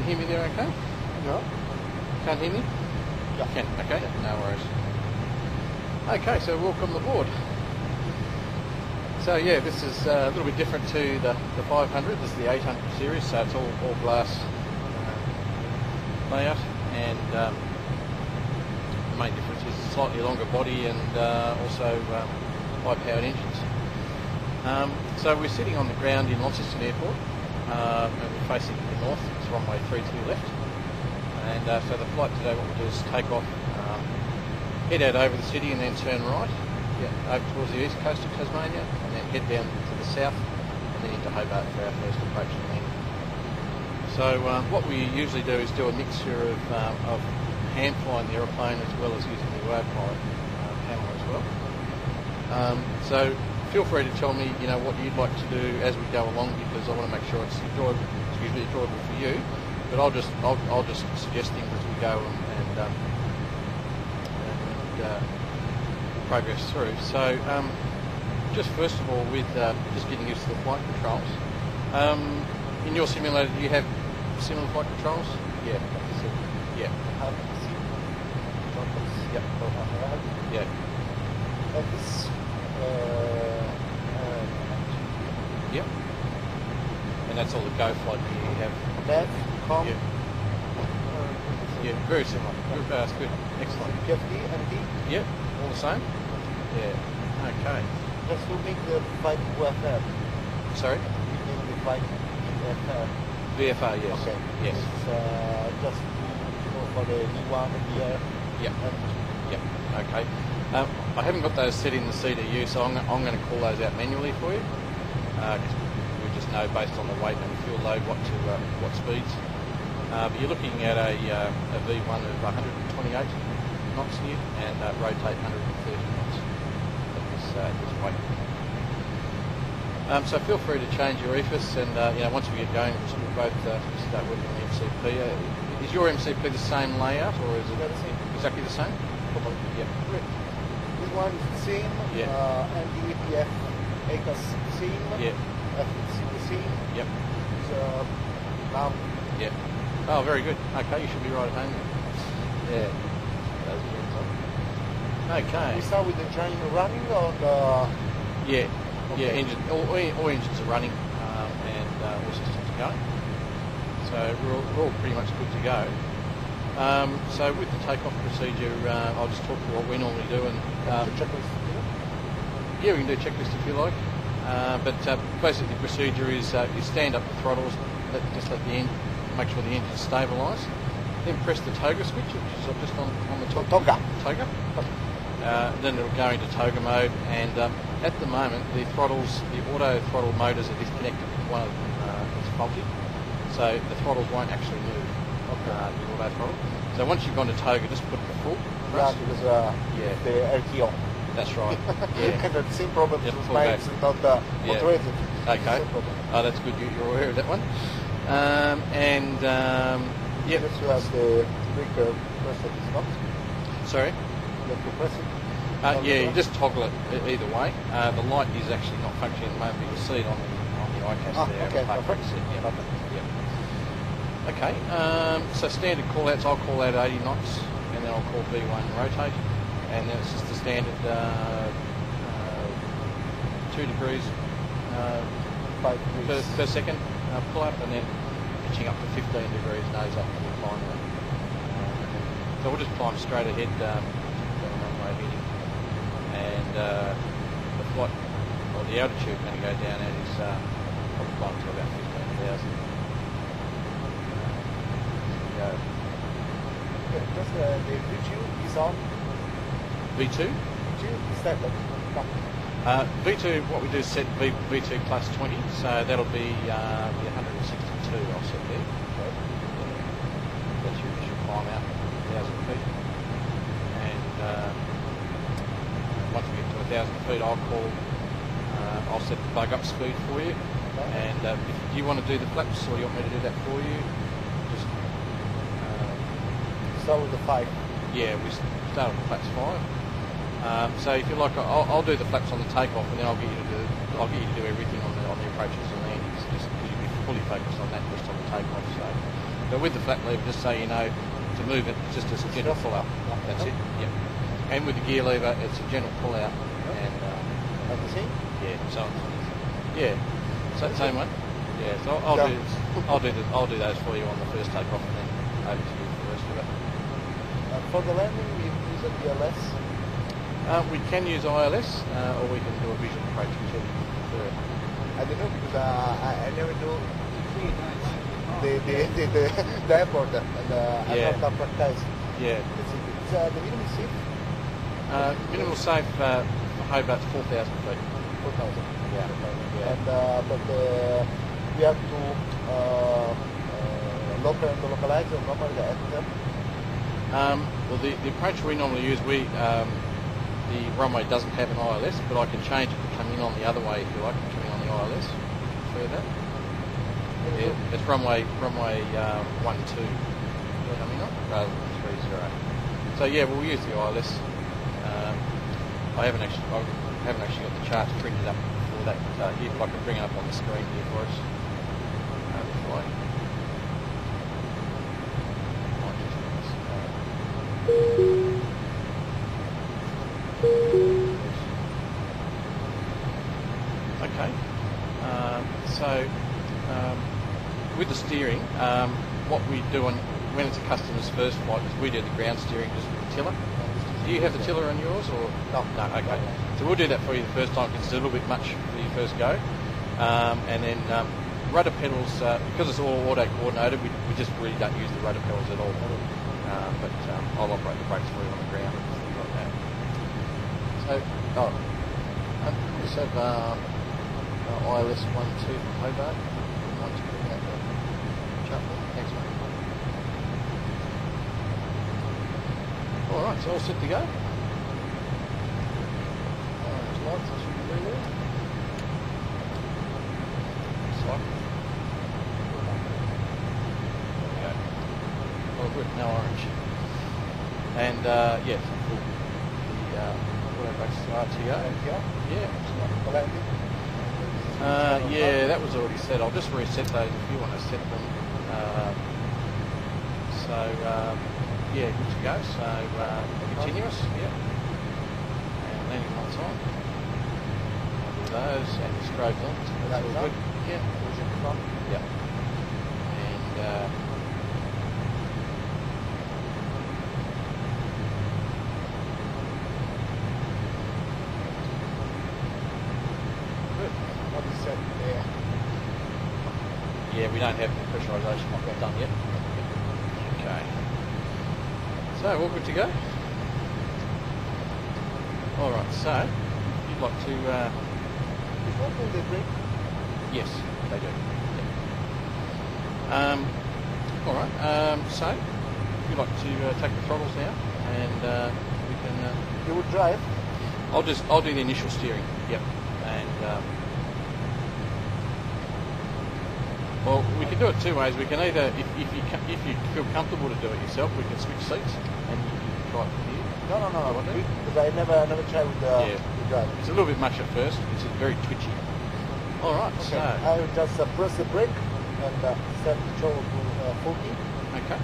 hear me there okay? No. Can't hear me? Yeah. Can. Okay, no worries. Okay, so welcome aboard. So yeah, this is a little bit different to the 500. This is the 800 series, so it's all glass layout, and the main difference is a slightly longer body and also high-powered engines. So we're sitting on the ground in Launceston Airport, and we're facing the north. It's runway 32 left. And so the flight today, what we'll do is take off, head out over the city and then turn right, over towards the east coast of Tasmania, and then head down to the south and then into Hobart for our first approach and landing. So what we usually do is do a mixture of hand flying the aeroplane as well as using the autopilot panel as well. So feel free to tell me, what you'd like to do as we go along, because I want to make sure it's enjoyable for you. But I'll just suggest things as we go and progress through. So just first of all, with just getting used to the flight controls. In your simulator, do you have similar flight controls? Yeah. Yeah. Yep. Yeah. This. Yep. And that's all the Go flight you have. That. Yeah. Yeah, very similar. That's good. Excellent. PFD, MD? Yep, all the same? Yeah. Okay. Just to make the flight VFR. Sorry? You make the flight VFR. VFR, yes. Okay. Yes. It's just for the V1 and the air. Yep. Yep. Okay. I haven't got those set in the CDU, so I'm going to call those out manually for you. We just know based on the weight and fuel load what speeds. But you're looking at a V1 of 128 knots here and rotate 130 knots at this weight. So feel free to change your EFIS, and once we get going, we'll both start working on the MCP. Is your MCP the same layout, or is it exactly the same? Probably. Yep. This one is the same. Yeah. And the APF ACAS same. Yeah. FNC the same. Yep. So now. Yep. Oh, very good. Okay, you should be right at home then. Yeah. Okay. We start with the engine running or the... Yeah. Okay. Yeah, all engines are running and all systems are going. So we're all pretty much good to go. So with the takeoff procedure, I'll just talk through what we normally do. And the checklist. Yeah, we can do a checklist if you like. But basically the procedure is you stand up the throttles, just let the engine, make sure the engine's stabilised. Then press the toga switch, which is just on the top. Toga. Toga. Then it'll go into toga mode, and at the moment the auto throttle motors are disconnected. One of them is faulty, so the throttles won't actually move. The auto throttle. So once you've gone to toga, just put it to full. Yeah, because the LTO. That's right. Yeah. The same problem Yep, with full mine back. is not motivated. Okay. Oh, that's good. You're aware of that one. Yep. Just to have the breaker press at the stop. Sorry. You have to press it. Yeah, you just toggle it either way. The light is actually not functioning at the moment, but you'll see it on the iCast there. Okay, perfect. Yeah. Okay. So standard call-outs, I'll call out 80 knots, and then I'll call V1 rotate, and then it's just the standard 2 degrees 5 degrees per second pull up, and then pitching up to 15 degrees nose up when we climb out. So we'll just climb straight ahead on the runway heading, and the flight, or the altitude we're going to go down at is probably climb to about 15,000. Just the V2 is on. V2? V2 is that the V2, what we do is set V2 plus 20, so that'll be 162 I'll set there. Okay. That's your initial climb out, 1,000 feet. And once we get to 1,000 feet, I'll set the bug up speed for you. Okay. And if you want to do the flaps, or do you want me to do that for you? Just start with the 5. Yeah, we start with the flaps 5. So if you like, I'll do the flaps on the takeoff, and then I'll get you to do everything on the approaches and landings, just because you'll be fully focused on that just on the takeoff. So But with the flat lever, just so you know, to move it, it's just a gentle pull up. That's it. Yep. And with the gear lever, it's a gentle pull out. And Like the same? yeah, so same one. Yeah, so I'll do those for you on the first takeoff, and then over to you for the rest of it. For the landing, we use a DLS. We can use ILS, or we can do a visual approach, whichever you prefer. I don't know because I never do the airport and Yeah. I'm not practiced. Yeah. It's the minimum safe Minimal safe for Hobart's 4,000 feet. 4,000. Yeah. Yeah. And but we have to localize or normally at them. Well, the approach we normally use, the runway doesn't have an ILS, but I can change it to come in on the other way if you like, coming on the ILS. Prefer that? Yeah, it's runway 12 coming on rather than 30. So yeah, we'll use the ILS. I haven't actually got the charts printed up for that here, but I can bring it up on the screen here for us. If you like. Okay, so with the steering, what we do when it's a customer's first flight is we do the ground steering just with the tiller. Do you have the tiller on yours or no? No, okay. So we'll do that for you the first time because it's a little bit much for your first go. And then rudder pedals, because it's all auto coordinated, we just really don't use the rudder pedals at all. But I'll operate the brakes for you on the ground and things like that. So, we just have ILS 12 from Hobart. Might just bring out the chart there. Thanks, mate. Alright, so all set to go. Orange lights, I should be there. Cycle. There we go. Oh good, no orange. And yeah, full. The brakes RTO. Yeah. Yeah, that was already set. I'll just reset those if you want to set them. Yeah, good to go. So continuous, yeah. And landing lights on. I'll do those and the strobes on. So that's all good. Yeah. Yeah. And yeah, we don't have the pressurisation like that done yet. Okay. So, all good to go? Alright, so, you'd like to... Is what will they bring? Yes, they do. Yeah. Alright, so, if you'd like to take the throttles now, and we can... You will drive? I'll do the initial steering, yep. And... well, we can do it two ways. We can either, if you feel comfortable to do it yourself, we can switch seats and you can try it from here. No. Because I never tried with the drive. It's a little bit much at first. It's very twitchy. All right. Okay. So I will just press the brake and set control to 40. okay.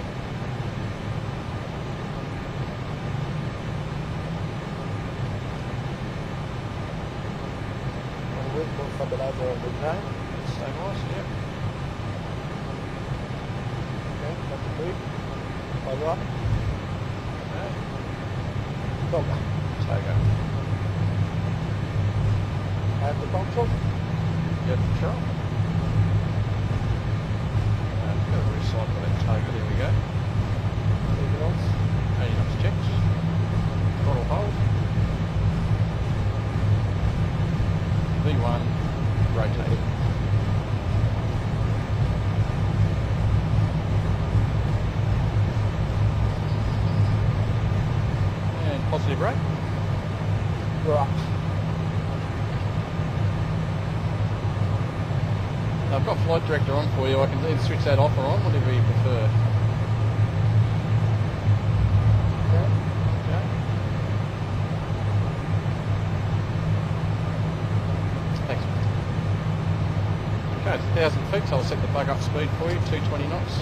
And wait for stabilizer on the drive. Stay nice. Yeah. Okay, that's the brake. Follow up. Okay. Toga. Togo. And the control. Yeah, control. Got to recycle that Togo. There we go. 80 knots. 80 knots checked. Throttle hold. V1 rotate. And positive brake. Go up. I've got flight director on for you. I can either switch that off or on, whatever you prefer. Okay. Okay. Thanks. Okay, it's 1,000 feet, so I'll set the bug up speed for you, 220 knots.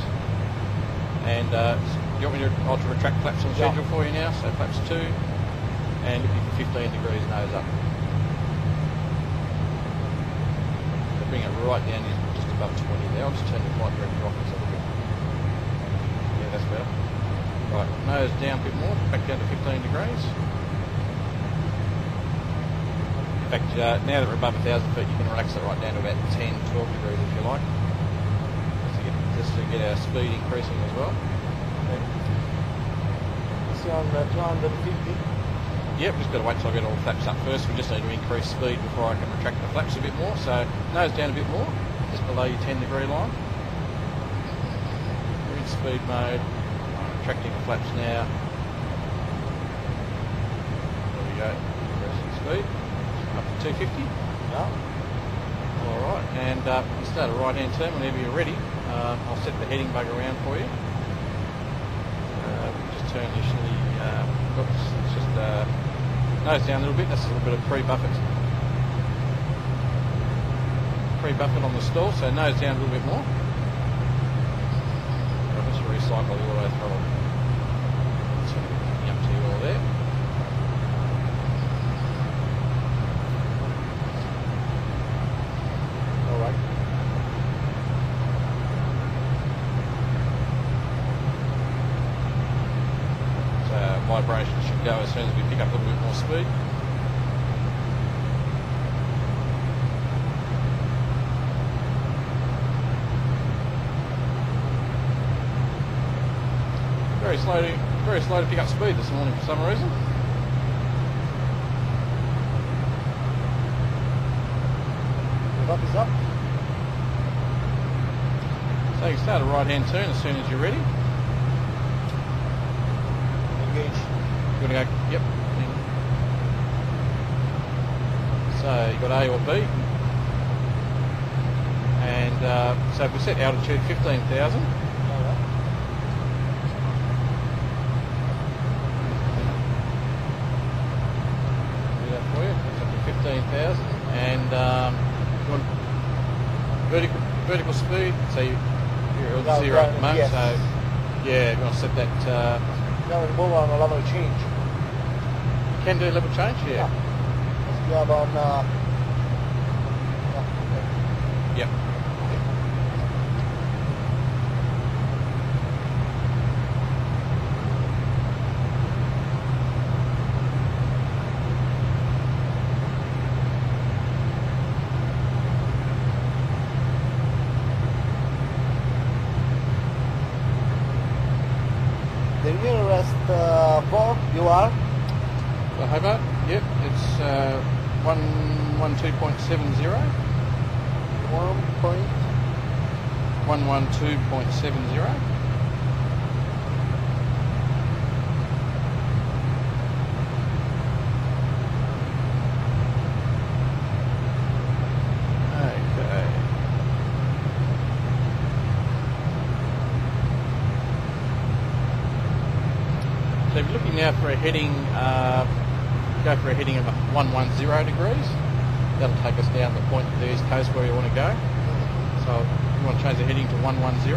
And do you want me to retract flaps on schedule for you now? So flaps 2, and looking for 15 degrees nose up. So bring it right down to just above 20 there. I'll just turn the flight director off so look at. Yeah, that's better. Right, nose down a bit more, back down to 15 degrees. In fact, now that we're above 1,000 feet, you can relax it right down to about 10, 12 degrees if you like. Just to get our speed increasing as well. It's on 250. Yep, just got to wait till I get all the flaps up first. We just need to increase speed before I can retract the flaps a bit more. So nose down a bit more, just below your 10 degree line. We're in speed mode. Retracting the flaps now. There we go. Increasing speed. Up to 250. Yeah. Alright, and you start a right hand turn whenever you're ready. I'll set the heading bug around for you. Just turn initially. Oops, it's just nose down a little bit. That's a little bit of pre-buffet. Pre-buffet on the stall, so nose down a little bit more. I'll just recycle the auto throttle. So up to you all there. Alright. Vibration should go as soon as we pick up a little bit more speed. Very slow to pick up speed this morning for some reason. The buck is up. So you start a right hand turn as soon as you're ready. Engage. You want to go? Yep. So you've got A or B. And so if we set altitude 15,000. Alright. Do that for you. It's up to 15,000. And you want vertical speed. So you're at zero at the moment. Yes. So yeah, you want to set that. Now we move on a level change. Can do level change, yeah. Let's grab on. Yep. The nearest port you are? The Hobart, yep, it's 112.70. 112.70. Okay. So if you're looking now for a heading, go for a heading of 110 degrees. That'll take us down the point of the east coast where you want to go. So you want to change the heading to 110.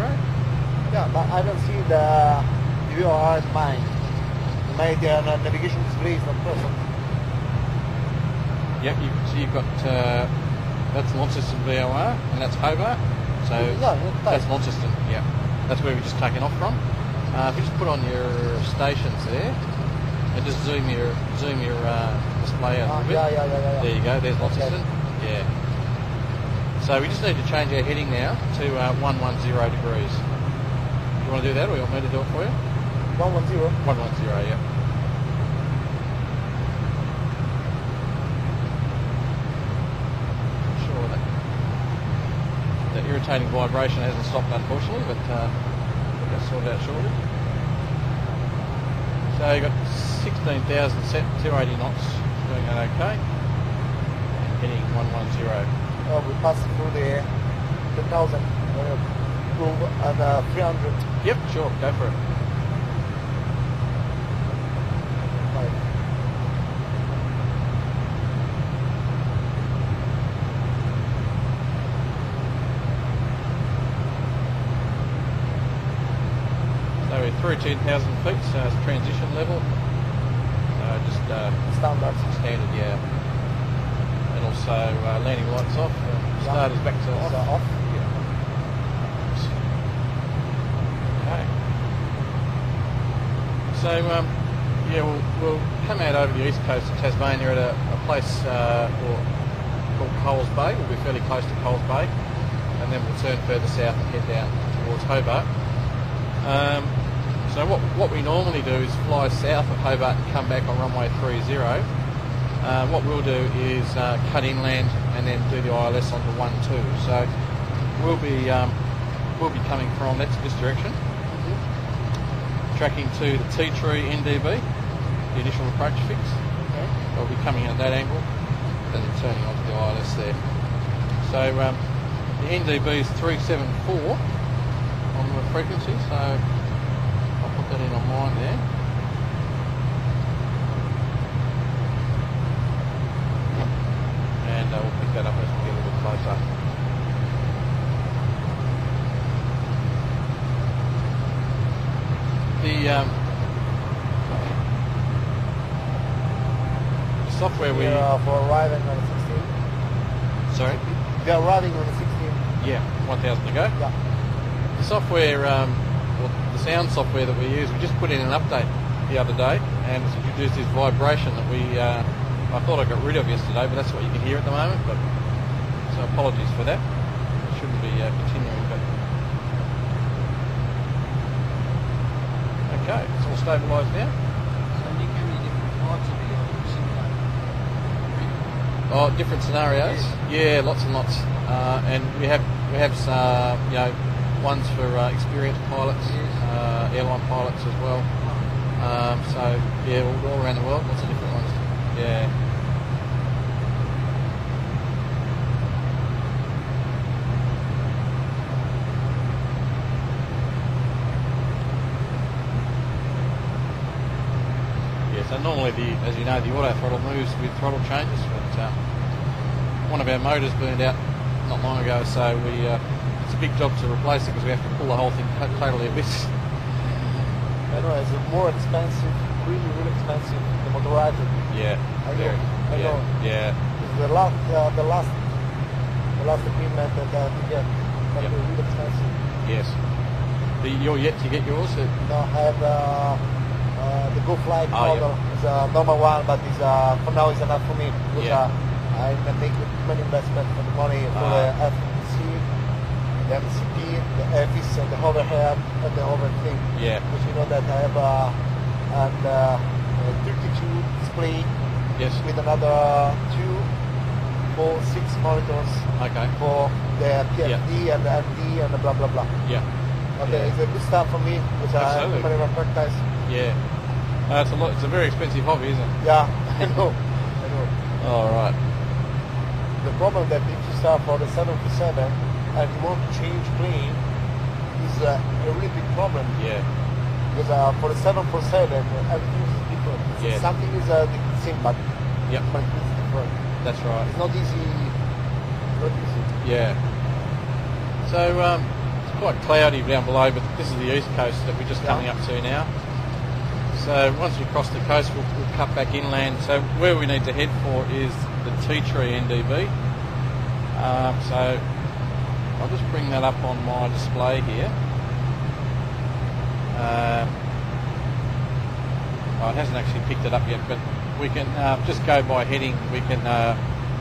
Yeah, but I don't see the view on mine. My navigation display is not present. Yep, so you've got that's Launceston VOR and that's Hobart. So that's Launceston. Yeah, that's where we've just taken off from. If you just put on your stations there and just zoom your display out a little bit. Yeah. There you go. There's Launceston. Okay. Yeah. So we just need to change our heading now to 110 degrees. You want to do that, or you want me to do it for you? 110. 110, yeah. Sure that the irritating vibration hasn't stopped, unfortunately, but we'll get sorted out shortly. So you've got 16,000 set, 280 knots, doing that okay. And heading 110. We pass through the 10,000 and 300. Yep, sure, go for it. Right. 13,000 feet, so it's transition level. Just standard, yeah. And also landing lights off, starters back to off. Yeah. Okay. So yeah, we'll come out over the east coast of Tasmania at a place called Coles Bay. We'll be fairly close to Coles Bay, and then we'll turn further south and head down towards Hobart. So what we normally do is fly south of Hobart and come back on runway 30. What we'll do is cut inland and then do the ILS onto 12. So we'll be coming from this direction, tracking to the Tea Tree NDB, the initial approach fix. Okay. We'll be coming at that angle and then turning onto the ILS there. So the NDB is 374 on the frequency, so I'll put that in on mine there. And we'll pick that up as we get a little bit closer. The software we for arriving on the 16. Sorry? We are arriving on the 16. Yeah, 1,000 to go. Yeah. The software, the sound software that we use, we just put in an update the other day, and it's introduced this vibration that I thought I got rid of yesterday, but that's what you can hear at the moment. But so apologies for that. It shouldn't be continuing. But okay, it's all stabilised now. So Nick, how many different flights have you got in the simulator? Oh, different scenarios. Yeah, lots and lots. And we have some, ones for experienced pilots, airline pilots as well. So yeah, all around the world, lots of different ones. Yeah. Yeah. So normally, as you know, the auto throttle moves with throttle changes, but one of our motors burned out not long ago, so it's a big job to replace it because we have to pull the whole thing totally a bit. Anyway, it's more expensive, really expensive, the motorized. Yeah, I know. Yeah. It's the last equipment that we get, but Yep. they're really expensive. Yes. You're yet to get yours? No, I have the Go Flight Oh, model. It's a normal one, but it's for now it's enough for me because Yeah. I make many investment for the money for the FTC, the MCP, the EFIS, and the overhead and the overthing. Yeah. Because you know that I have a 32 display Yes. with another 2, 4, 6 monitors Okay. for the PFD and the MD and the blah blah blah. Yeah. Okay, it's a good stuff for me, which I Absolutely. never practice. Yeah. It's a very expensive hobby, isn't it? Yeah, I know. All right. The problem that if you start for the 747 and you want to change plane is a really big problem. Yeah. Because for the 747 everything is different. Yeah. Something is the same, but Yep. it's different. That's right. It's not easy. Yeah. So it's quite cloudy down below, but this is the east coast that we're just coming up to now. So once we cross the coast, we'll cut back inland. So where we need to head for is the Tea Tree NDB. So I'll just bring that up on my display here. It hasn't actually picked it up yet, but we can just go by heading. We can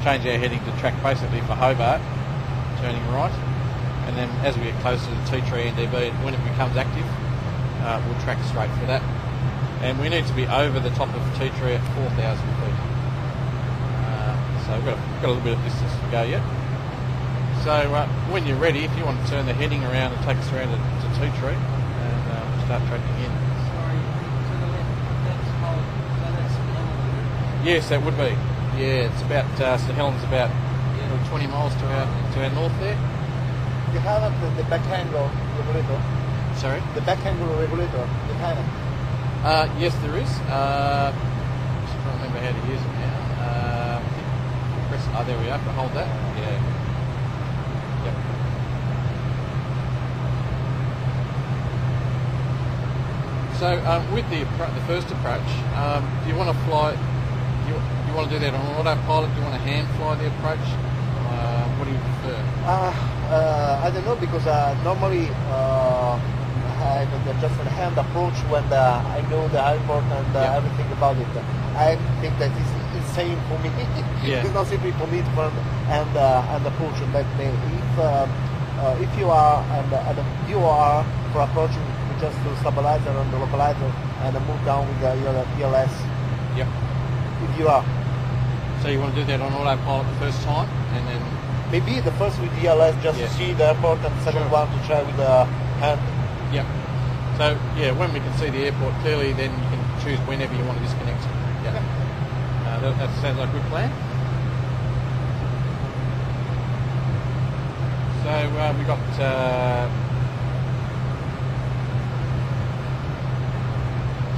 change our heading to track basically for Hobart, turning right. And then as we get closer to the Tea Tree NDB, when it becomes active, we'll track straight for that. And we need to be over the top of Tea Tree at 4,000 feet. So we've got a little bit of distance to go yet. So when you're ready, if you want to turn the heading around and take us around to Tea Tree, and we'll start tracking in. Sorry, to the left, that's called, so that's St Helens. Yes, that would be. Yeah, it's about St Helens, about 20 miles to our north there. You have the back angle regulator. Sorry? The back angle regulator. You have it. Yes, there is. Just trying to remember how to use it now. Press. Oh, there we are. Can I hold that? Yeah. Yep. So with the first approach, do you want to fly? You want to do that on autopilot? Do you want to hand fly the approach? What do you prefer? I don't know, because normally I just a hand approach when I know the airport and everything about it. I think that is insane for me. Yeah. It's not simply for me to run and approach. But if you are and you are for approaching just to stabilizer and the localizer and move down with your ELS. Yep. If you are. So you want to do that on autopilot the first time, and then maybe the first with ELS just to see the airport, and the second one to try with the hand. Yeah. So yeah, when we can see the airport clearly, then you can choose whenever you want to disconnect. Yeah. That sounds like a good plan. So we got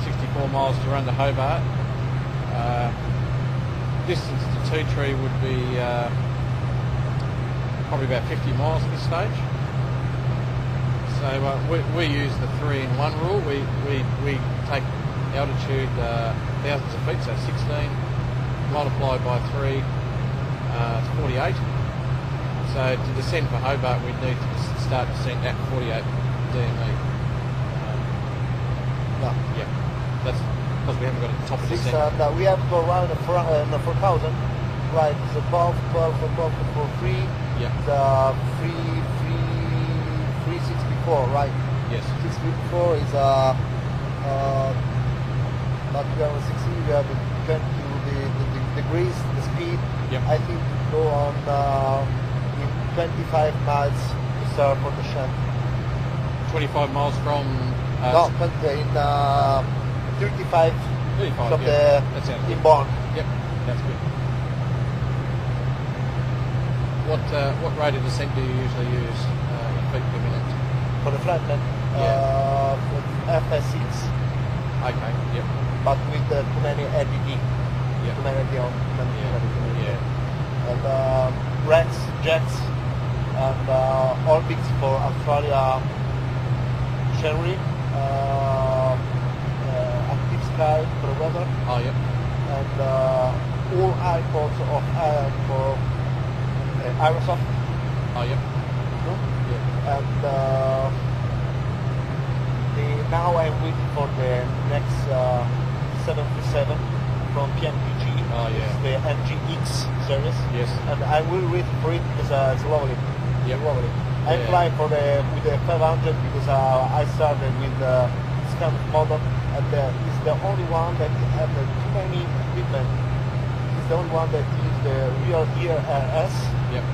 64 miles to run to Hobart. Distance to Tea Tree would be probably about 50 miles at this stage. So we use the 3-in-1 rule. We take altitude thousands of feet, so 16 multiplied by 3, it's 48. So to descend for Hobart, we'd need to start descent at 48 DME. Yeah, that's because we haven't got a top of descent. We have to go around the 4,000, right? It's above 3. Yeah. The 364, right? Yes. 654 is but we are on 60. We have to get to the degrees, the speed. Yep. I think go on in 25 miles to start for the shed. 25 miles from. No, but in 35 from that sounds the good. inbound. Yep, that's good. What rate of descent do you usually use in feet per minute? For the flatland, FS6. Okay, yep. But with too many LDD. Yep. Too many LDD on. Yeah. And Reds, Jets, and Orbits for Australia, Sherry, Active Sky for the weather. Oh, yep. And all airports of for Aerosoft. Oh, yep. Yeah. And now I'm waiting for the next 737 from PMPG. Oh, yeah. It's the NGX series. Yes. And I will wait for it because it's lovely. Yep. It's lovely. I'm Yeah. flying with the 500 because I started with this kind of model, and it's the only one that has too many equipment. It's the only one that uses the real ear RS. Yep.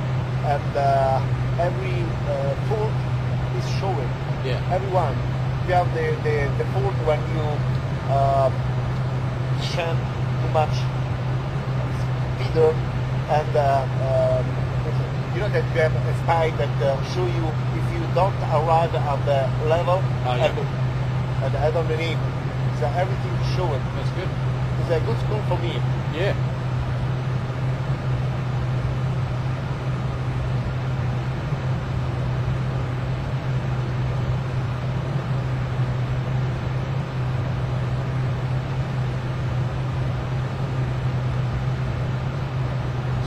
And every fault is showing. Yeah. Everyone. You have the fault when you descend too much speeder, and you know that you have a spy that show you if you don't arrive at the level and head on the knee. So everything is showing. That's good. It's a good school for me. Yeah.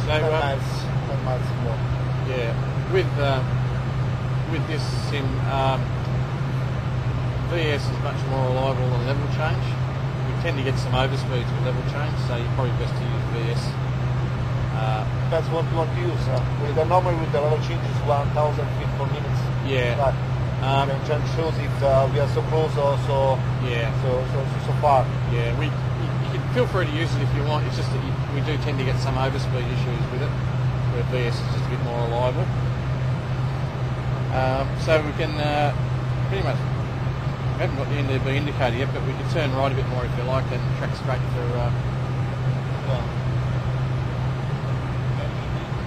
So 10 miles more. yeah, with this sim, VS is much more reliable than level change. We tend to get some overspeeds with level change, so you're probably best to use VS. That's what you want to use. With the normally with the level change is 1,000 feet per minute. Yeah. But the change shows if we are so close or so so far. Yeah, you can feel free to use it if you want. It's just that we do tend to get some overspeed issues with it, where VS is just a bit more reliable. So we can pretty much, we haven't got the NDB indicator yet, but we can turn right a bit more if you like and track straight for.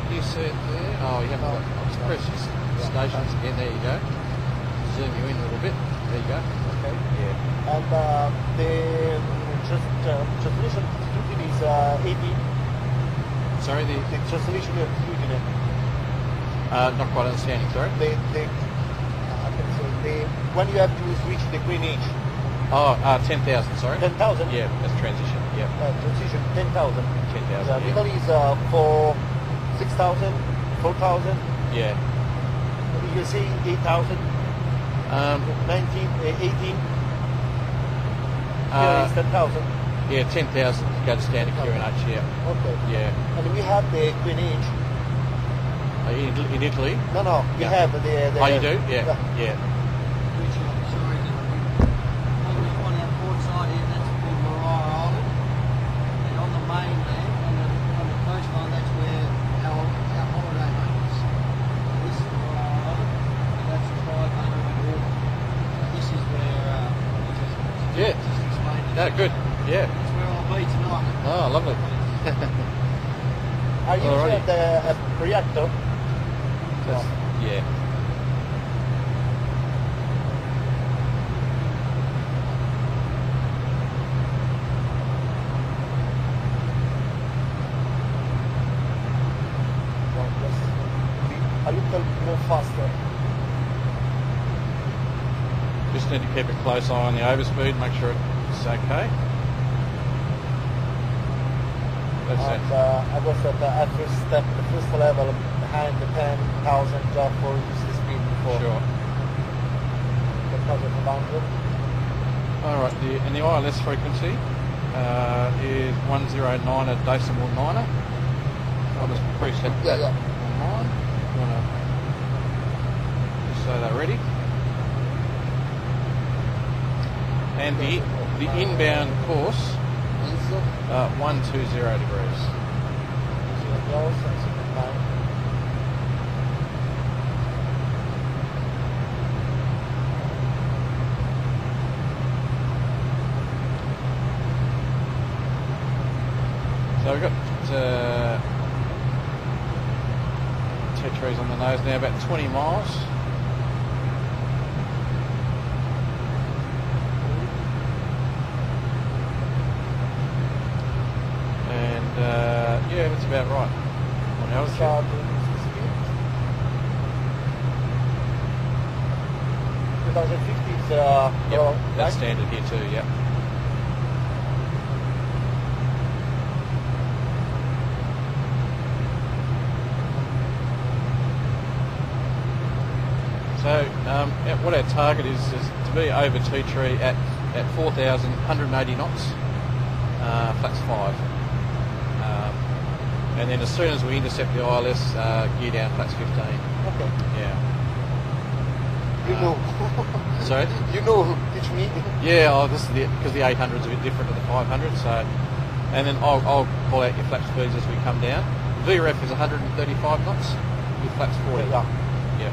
You see it there? Oh, you haven't got. I'll just press your stations again. There you go. Zoom you in a little bit. There you go. Okay. Yeah. And the transmission altitude is 80. Sorry, The transmission altitude. not quite understanding. Sorry. I can say when you have to reach the green age, Oh, 10,000, sorry. 10,000? Yeah, that's transition, yeah. Transition 10,000. 10,000, The middle is for 6,000, 4,000. Yeah. You see 8,000, 19, 18. Here is 10,000. Yeah, 10,000 go to standard QNH, yeah. Okay. Yeah. And we have the QNH. In Italy? No, we have the Oh, you do? Yeah, yeah. Which is, sorry, on our port side here, that's called Maria Island. And on the mainland, on the coastline, that's where our holiday home is. So this is Maria Island, and that's 500 water. So this is where, Yeah. just explain it. No, good. Yeah. That's where I'll be tonight. Oh, lovely. Are you Alrighty. at the reactor? That's, yeah. Well, just be a little more faster. Just need to keep a close eye on the overspeed, make sure it's okay. That's And it. I was at the first level behind the 10,000 just for use the speed before. Sure. 10,000 boundary. Alright, and the ILS frequency is 109 at decimal 9er. I'll just preset that Yeah. online. You want to just say that ready? And the inbound course, 120 degrees. So we've got Tetris on the nose now, about 20 miles. And yeah, that's about right. On altitude. 2050 is Yep, right? that's standard here too, yep. So what our target is to be over tea tree at 4,180 knots, flaps 5. And then as soon as we intercept the ILS, gear down flaps 15. Okay. Yeah. You know. Sorry? You know, teach me. Yeah, this is because the 800 is a bit different to the 500. So, and then I'll call out your flap speeds as we come down. VREF is 135 knots. Your flaps 40. Yeah. Yeah.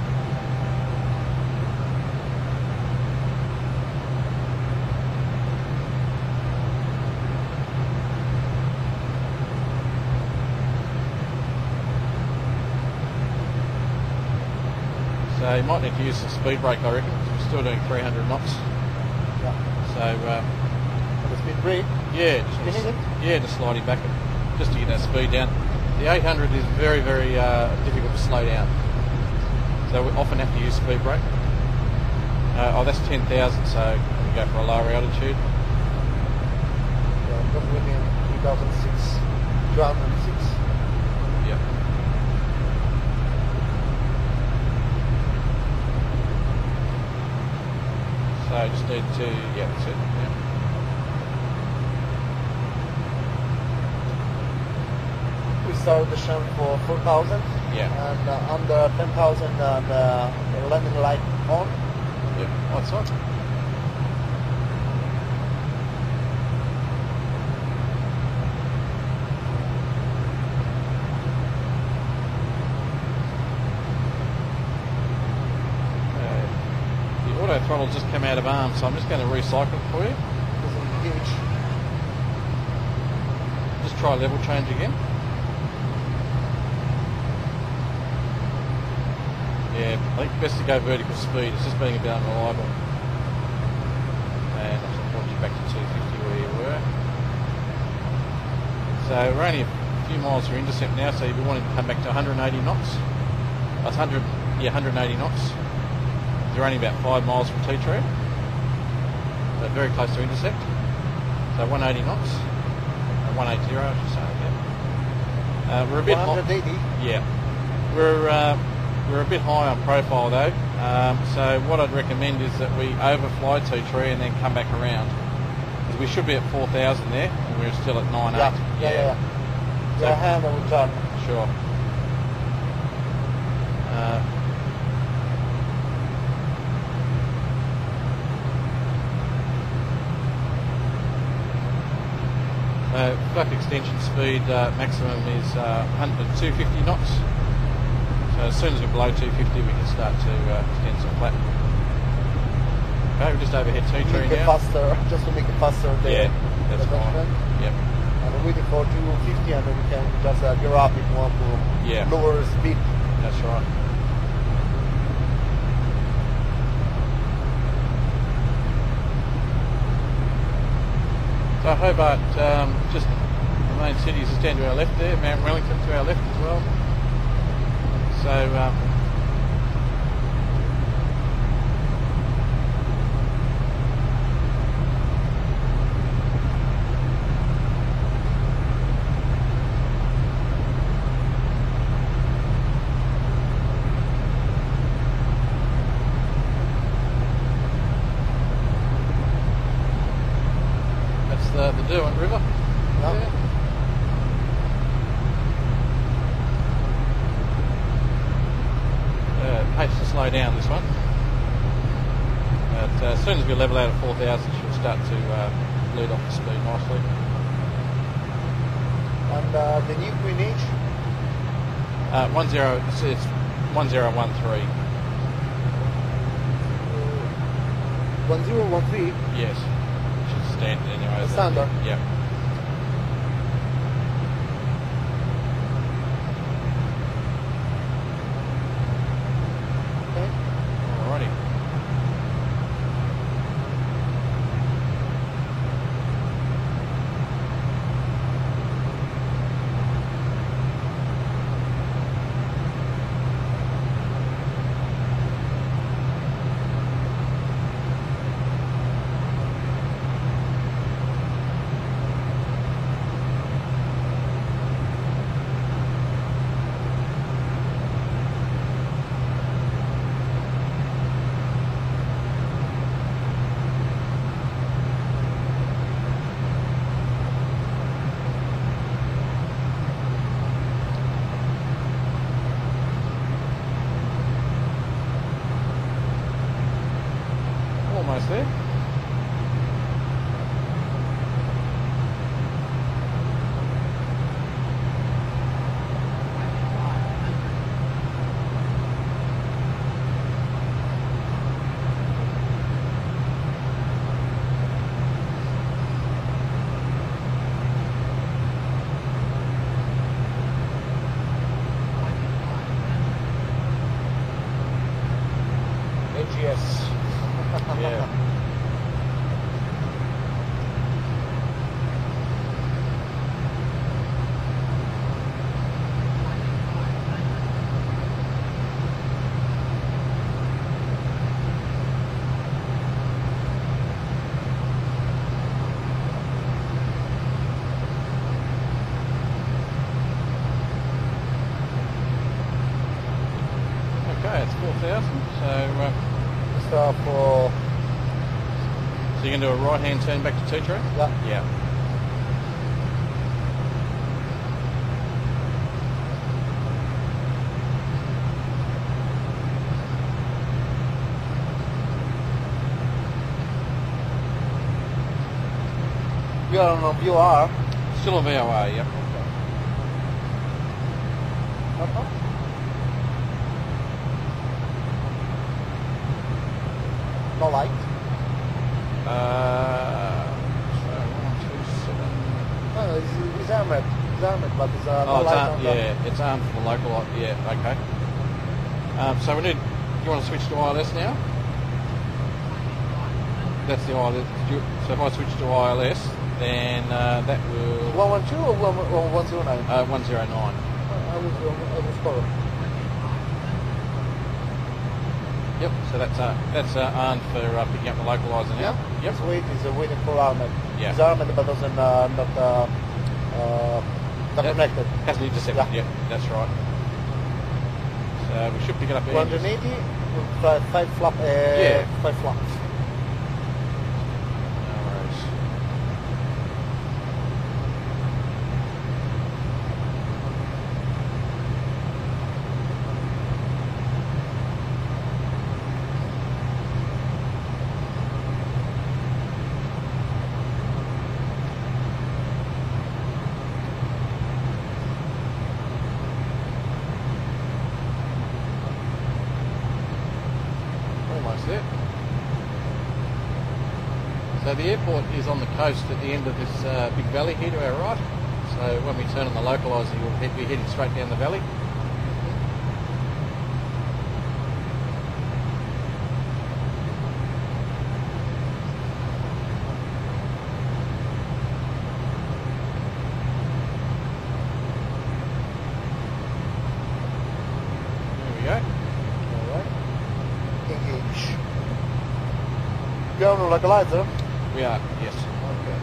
So you might need to use some speed brake, I reckon, because we're still doing 300 knots. Yeah. So The speed brake. yeah, just sliding back just to get that speed down. The 800 is very, very difficult to slow down, so we often have to use speed brake. That's 10,000, so we go for a lower altitude. Yeah, just within 2006, 2006. Yep. So I just need to, yeah, that's it. Yeah. We started the shunt for 4,000. Yeah. And under 10,000, the landing light on. Yep. Outside. The auto throttle just came out of arm, so I'm just going to recycle it for you. Doesn't engage. Just try level change again. Yeah, I think best to go vertical speed. It's just being a bit unreliable. And I'll point you back to 250 where you were. So we're only a few miles from intercept now, so you'll be wanting to come back to 180 knots. That's 180 knots. They're only about 5 miles from tea tree. but very close to intercept. So 180 knots, 180 I should say. Yeah. We're a bit 180. Yeah, we're a bit high on profile though. So what I'd recommend is that we overfly tea tree and then come back around. Because we should be at 4,000 there, and we're still at 9.8. Yeah. So hand and return. Sure. Flap extension speed maximum is 250 knots. So as soon as we're below 250 we can start to extend some flap. Okay, we're just overhead tea tree now. Faster, just to make it faster. Yeah, that's fine. Yep. And we're waiting for 250 and then we can just gear up if we want to lower speed. That's right. So Hobart, just the main cities is down to our left there, Mount Wellington to our left as well. So the Derwent River. Yeah. Hates to slow down this one, but as soon as we level out at 4,000 she'll start to lead off the speed nicely. And the new Greenwich? it's 1013. 1013? Yes. Should standard anyway. The standard? Yeah. Okay. Alrighty. Almost there. AGS. Yeah. Okay, it's 4,000. So For you can do a right hand turn back to tea tree? yeah. Yeah. You are on VR. Still a VOA, yep. No light. So 127. No, it's armored. It's armored, but it's no Oh, it's light armed, on yeah, it's armed for the local light. Yeah, okay. So we need. You want to switch to ILS now? That's the ILS. So if I switch to ILS, then that will 112 or 109? 109. I was follow. Yep. So that's armed for picking up the localizer now. Yep. So it is waiting for armed. Yeah. It's armed but doesn't not connected. Has to be intercepted. Yeah. Yep. That's right. So we should pick it up. 180 with 5 flap. 5 flaps. No worries. Almost there. So the airport is on the coast at the end of this big valley here to our right. So when we turn on the localizer, you'll be heading straight down the valley. There we go. Alright. Engage. You're on the localizer? We are, yes. Okay.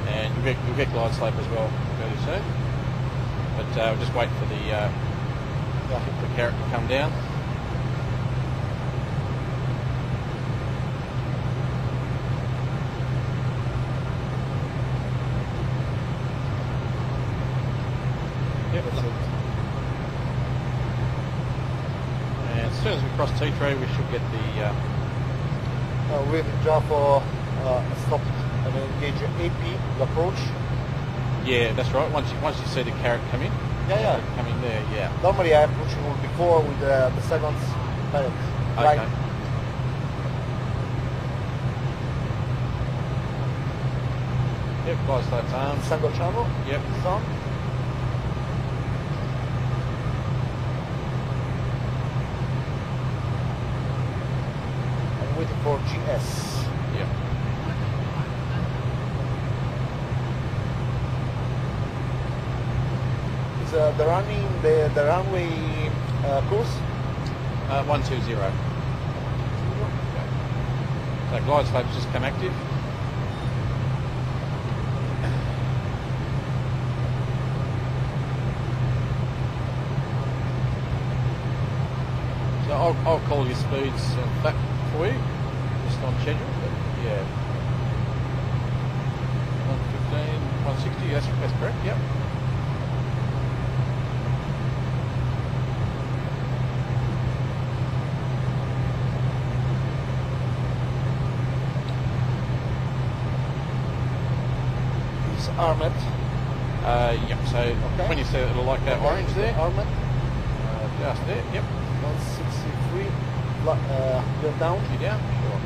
And you'll get glide slope as well fairly soon. But we'll just wait for the carrot to come down. Yep. That's it. And as soon as we cross T-tree, we should get the We're in job for stop and engage AP, the approach. yeah, that's right. Once you see the carrot come in, Yeah. come in there, yeah. Normally I approach before with the seconds pilot. Okay. Right. Yep, glide slope's armed. Single channel. Yep. Is on. And waiting for GS. Yep. Is the runway course? 120. So glide slope's just come active. So I'll call your speeds back for you, just on schedule. But yeah, 115, 160. That's correct. Yep. It's armed. Yep. So when you see it, it'll like that orange there, Armed. just there. Yep. 163. You're down. You down? Sure.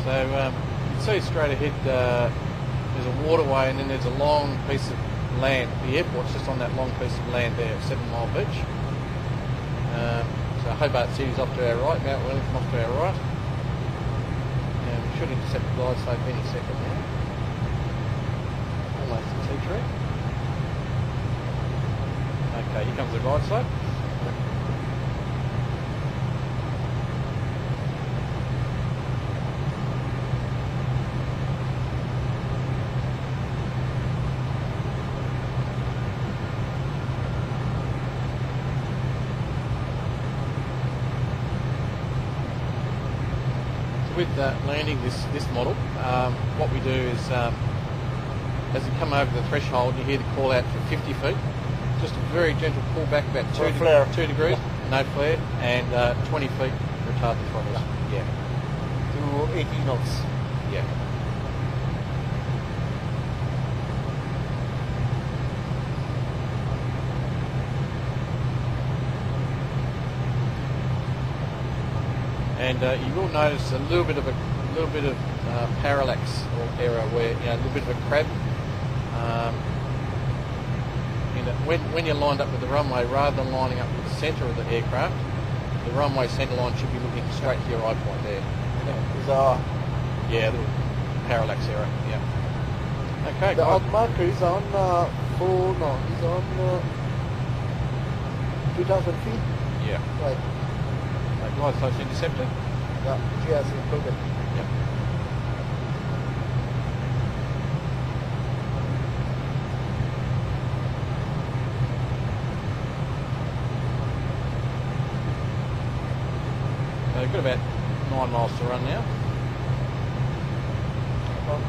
So you can see straight ahead there's a waterway and then there's a long piece of land. The airport's just on that long piece of land there at 7 Mile Beach. So Hobart City's off to our right, Mount Wellington off to our right. And we should intercept the glide slope any second now. Almost the T-tree. Okay, here comes the glide slope. With landing this model, what we do is as you come over the threshold, you hear the call out for 50 feet. Just a very gentle pull back, about 2 degrees, no flare, and 20 feet retard the throttles. Yeah. To 80 knots. Yeah. And you will notice a little bit of parallax or error, where a little bit of a crab. When you're lined up with the runway, rather than lining up with the centre of the aircraft, the runway centre line should be looking straight to your eye point there. Is Yeah, parallax error. Yeah. Okay. The guys. out marker is on he's on 2,000 feet. Yeah. Right. Glide close interceptor. Yeah, GS included. Yep. So we've got about 9 miles to run now.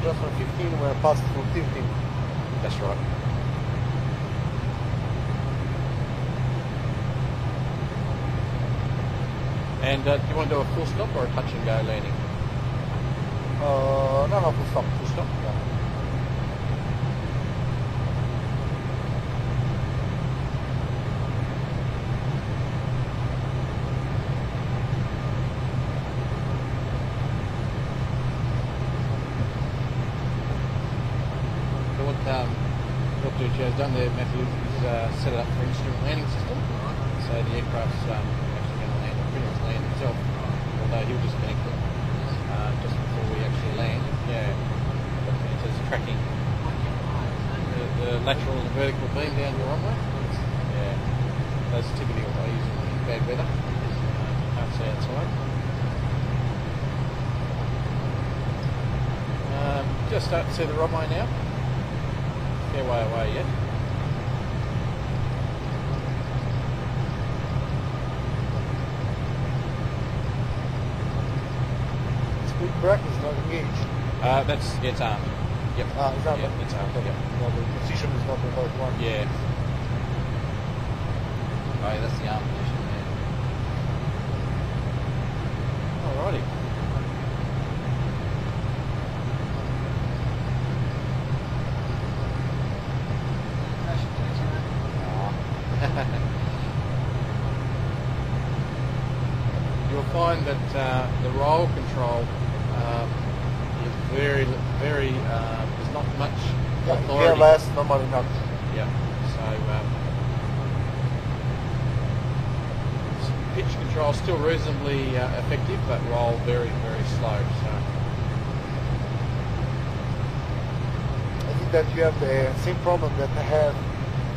Just on 15, we're past through 15. That's right. And do you want to do a full stop or a touch and go landing? No, full stop. Full stop? Yeah. So what Duccio has done there, Matthew, is set it up for instrument landing system. So the aircraft's actually going to land, pretty much land itself, although he'll disconnect it just before we actually land. Yeah, but it's just tracking the lateral and vertical beam down your runway. Yeah, that's typically what I use in bad weather. Can't see outside. Just start to see the runway now. Fair way away yet. Speed brake is not engaged. It's armed. Yep. It's armed. Yeah, it's armed. Yep. No, the position is not the right one. Yeah. Oh, yeah, that's the arm position there. Alrighty. You'll find that the roll control is very, there's not much Yeah, authority. here less, normally not. Yeah. So pitch control still reasonably effective, but roll very, very slow. So I think that you have the same problem that I have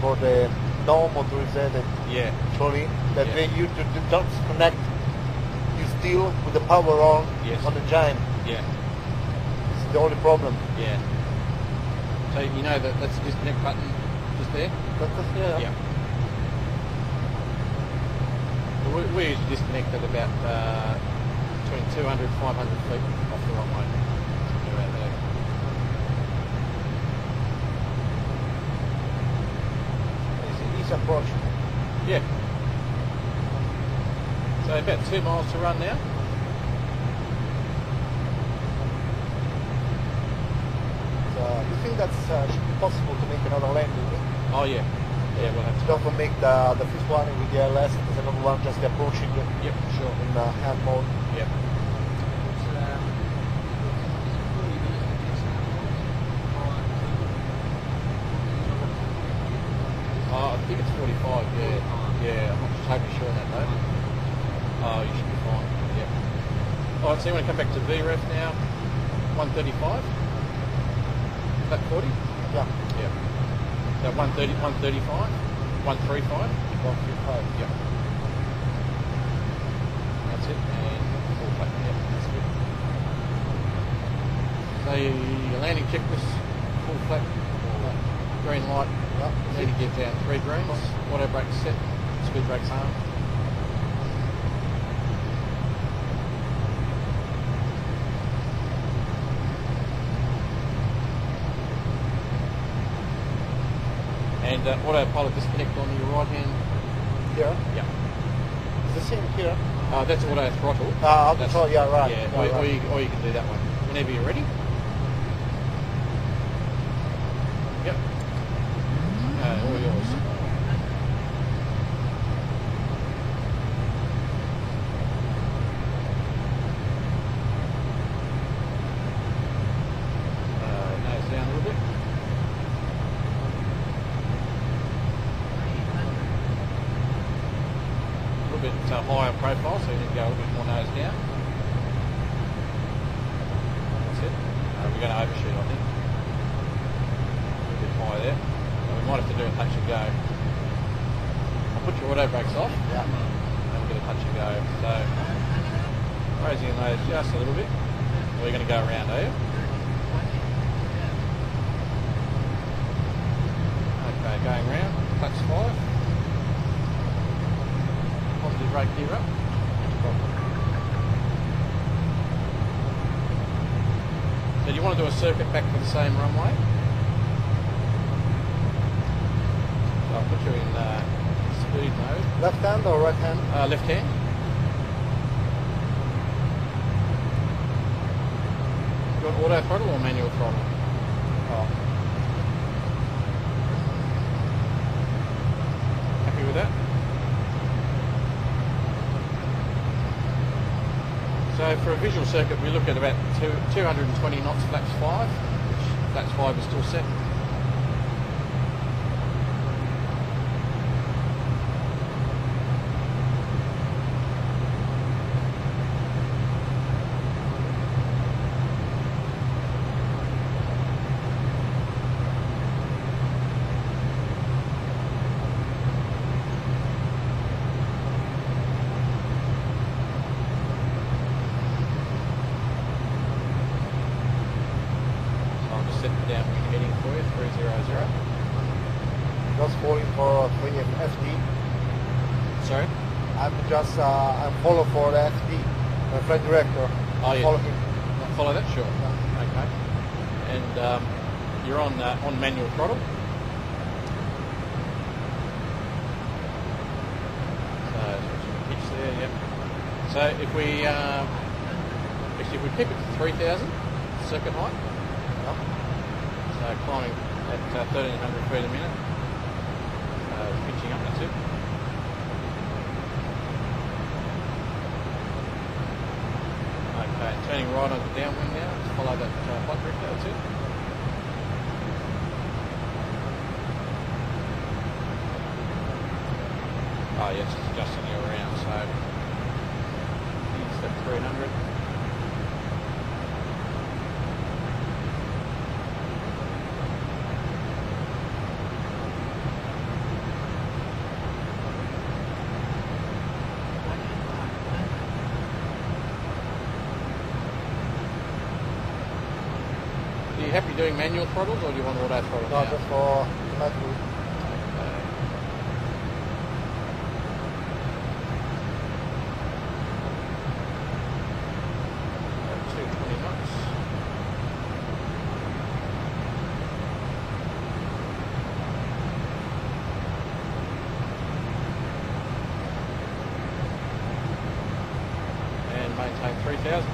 for the non-motorized yeah, trolley, that Yeah. when you don't connect, you still with the power on Yes. on the giant. yeah, It's the only problem. yeah. So you know that that's the disconnect button just there. Yeah. Yeah. Well, we usually disconnect at about between 200 and 500 feet off the runway. Around there. Easy approach. Yeah. So about 2 miles to run now. So you think that's should be possible to make another landing? Oh yeah. Yeah, we'll have to. Don't make the first one with the LS, there's another one just approaching Yep, sure. in hand mode. Yep. I think it's 45, yeah. Yeah, I'm not totally sure on that though. Oh, you should be fine. Yep. Alright, so you want to come back to VREF now? 135? Is that 40? Yeah, Yeah. So 130, 135? 135? 135. Yep. That's it, and full flat. Yep, that's good. So your landing checklist, full flat, green light. Yeah. Need to get down 3 greens. Auto brake set. Speed brakes arm. And autopilot disconnect on your right hand. Here. Yeah. It's the same here. That's auto throttle. Auto That's- throttle, yeah, right. Yeah, Yeah, or, right. or you can do that one whenever you're ready. Yep. All yours. Nose down a little bit. A little bit higher profile, so you need to go a little bit more nose down. That's it. We we're going to overshoot, I think. A bit high there. So we might have to do a touch and go. I'll put your auto brakes off. Yeah. And we'll get a touch and go. So, raising those just a little bit. We're going to go around, are you? Okay, going round. Clutch 5. Positive brake gear up. So do you want to do a circuit back to the same runway? So I'll put you in speed mode. Left hand or right hand? Left hand. You want auto throttle or manual throttle? Oh. Happy with that? So for a visual circuit we look at about 220 knots flaps 5, which flaps 5 is still set. Set the downwind heading for you, 300. Just falling for 3 FD. Sorry? I'm follow for the FD, the flight director. Oh, yeah. Follow him. Follow that? Sure. Okay. And you're on manual throttle. So, pitch there, yep. So if we, actually if we keep it to 3,000 circuit height, so climbing at 1,300 feet a minute, pitching up, that's it. Okay, turning right on the downwind now, just follow that flight director, that's it. Oh yes, it's adjusting you around, so it's at 300. Are you happy doing manual throttles or do you want auto throttle? No, now? just for automatic. Okay. 220 knots. And maintain 3,000.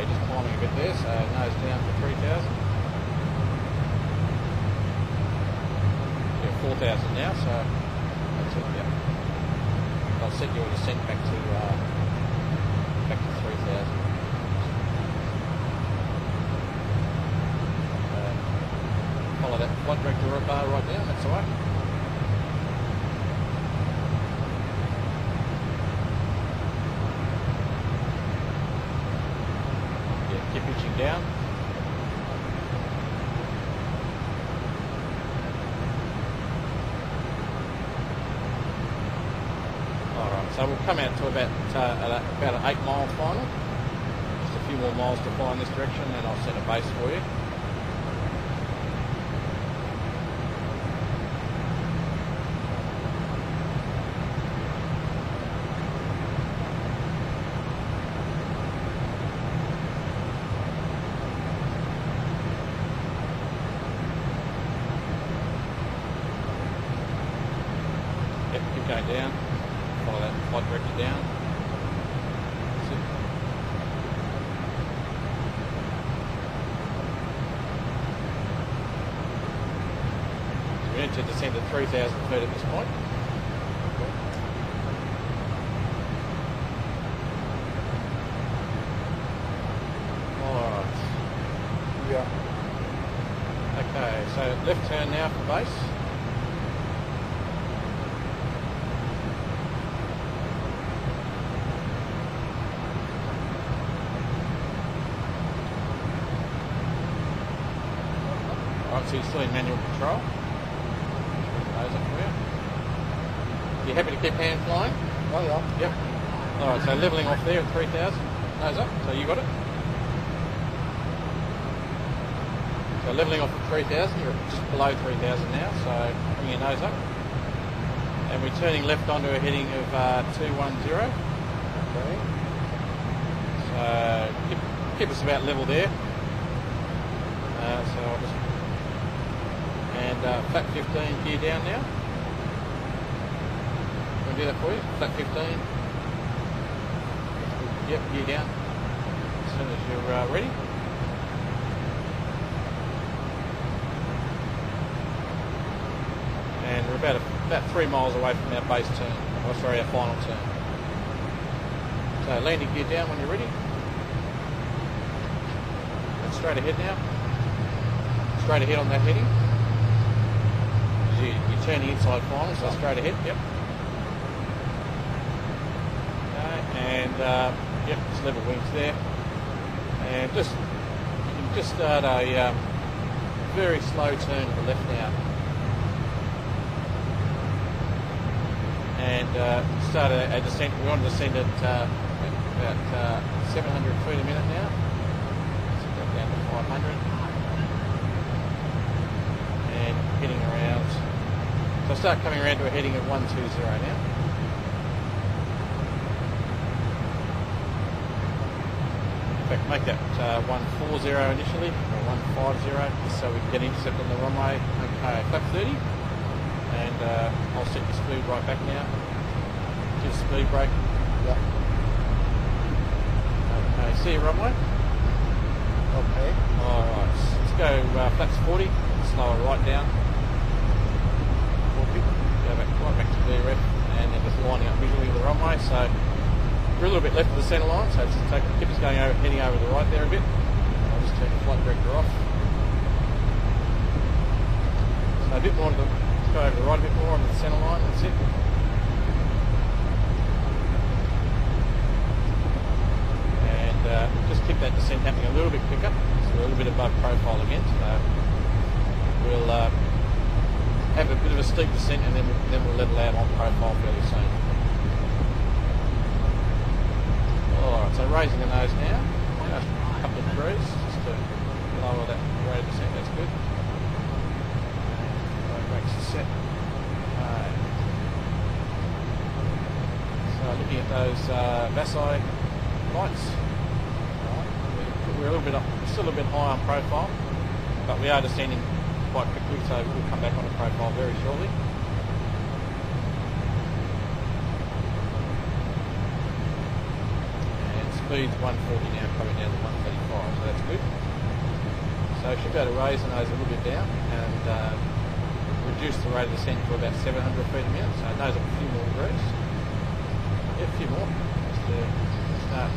Just climbing a bit there, so nose down for 3,000. Yeah, 4,000 now, so that's it, yeah. I'll set your descent back to 3,000. Follow that flight director bar right down, that's alright. Keep pitching down. Alright, so we'll come out to about an 8 mile final. Just a few more miles to fly in this direction, and I'll set a base for you. Yep, keep going down. Follow that flight director down. That's it. So we need to descend at 3,000 feet at this point. Alright. now for base. Alright, so you're still in manual control. Those up for you. You happy to keep hands flying? Oh yeah. Yep. Alright, so levelling off there at 3,000. Nose up, so you got it. So levelling off at 3,000, you're just below 3,000 now, so bring your nose up. And we're turning left onto a heading of 210. Okay. So keep us about level there. So I'll just... And flat 15, gear down now. Can I do that for you? Flat 15. Yep, gear down. As soon as you're ready. And we're about 3 miles away from our base turn. Oh, sorry, our final turn. So landing gear down when you're ready. And straight ahead now. Straight ahead on that heading. You're turning inside final, so straight ahead. Yep. Okay, and yep, just level wings there. And you can just start a very slow turn to the left now. And start a descent. We're on descent at about 700 feet a minute now. So go down to 500. And heading around. So I'll start coming around to a heading of 120 now. In fact, make that 140 initially, or 150, just so we can get intercept on the runway. Okay, flap 30. And I'll set your speed right back now. Give speed brake. Yeah. Okay, see your runway? Okay. Alright, let's go flaps 40, slow it right down. 40. Go back, right back to VRF, and then just lining up visually with the runway. So we're a little bit left of the centre line, so just keep us going over, heading over to the right there a bit. I'll just turn the flight director off. So a bit more to the, go over to the right a bit more on the centre line, that's it. And just keep that descent happening a little bit quicker, so a little bit above profile again. So we'll have a bit of a steep descent, and then we'll level out on profile fairly soon. Alright, so raising the nose now, just a couple of degrees, just to lower that rate of descent, that's good. Brakes are set. Okay. So looking at those VASI lights, we're a little bit up, still a little bit high on profile, but we are descending quite quickly, so we'll come back on a profile very shortly. And speed's 140 now, coming down to 135, so that's good. So we should be able to raise the nose a little bit down and reduce the rate of descent to about 700 feet a minute, so nose up a few more degrees. Yeah, a few more, just to start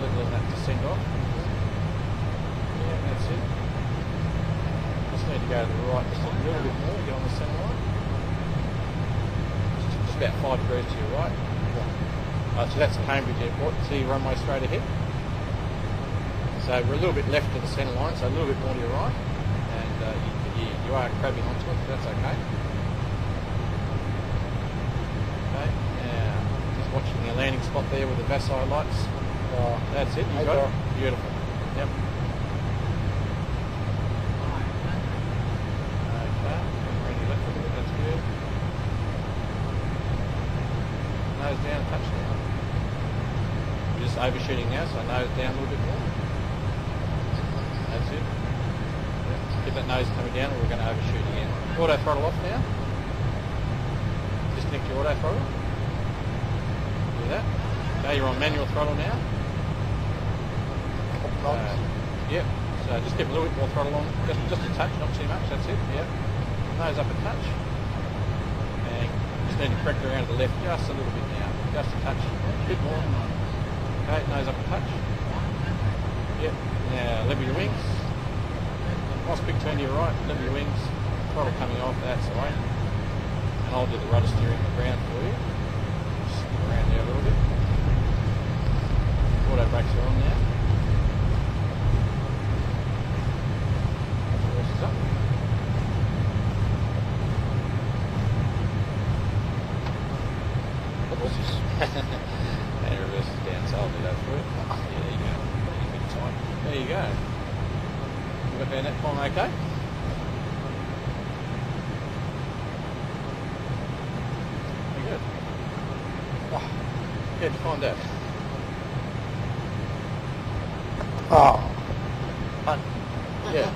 leveling that descent off. Yeah, that's it. Just need to go to the right just a little bit more, get on the centre line. Just about 5 degrees to your right. So that's Cambridge Airport. See your runway straight ahead. So we're a little bit left of the centre line, so a little bit more to your right. And you are crabbing onto it, so that's okay. Okay, now just watching your landing spot there with the VASI lights. That's it, you got it. Beautiful. Yep. Okay, bring your left a bit, that's good. Nose down, touch down. We're just overshooting now, so nose down a little bit more. That's it. Yep. Keep that nose coming down or we're going to overshoot again. Auto throttle off now. Disconnect your auto throttle. Do that. Okay, you're on manual throttle now. Yep, so just give a little bit more throttle on, just a touch, not too much, that's it, yep. Nose up a touch. And just need to correct around to the left just a little bit now, just a touch, a bit more. Okay, nose up a touch. Yep, now level your wings. Nice big turn to your right, level your wings. throttle coming off, that's all right. And I'll do the rudder steering on the ground for you. Just skip around there a little bit. Auto brakes are on now. Reverse is up. And reverse is down, so I'll do that for you. Yeah, there you go. A bit tight. There you go. You got down that time okay? Very good. Oh, how'd you find that? Oh, fun. Yeah.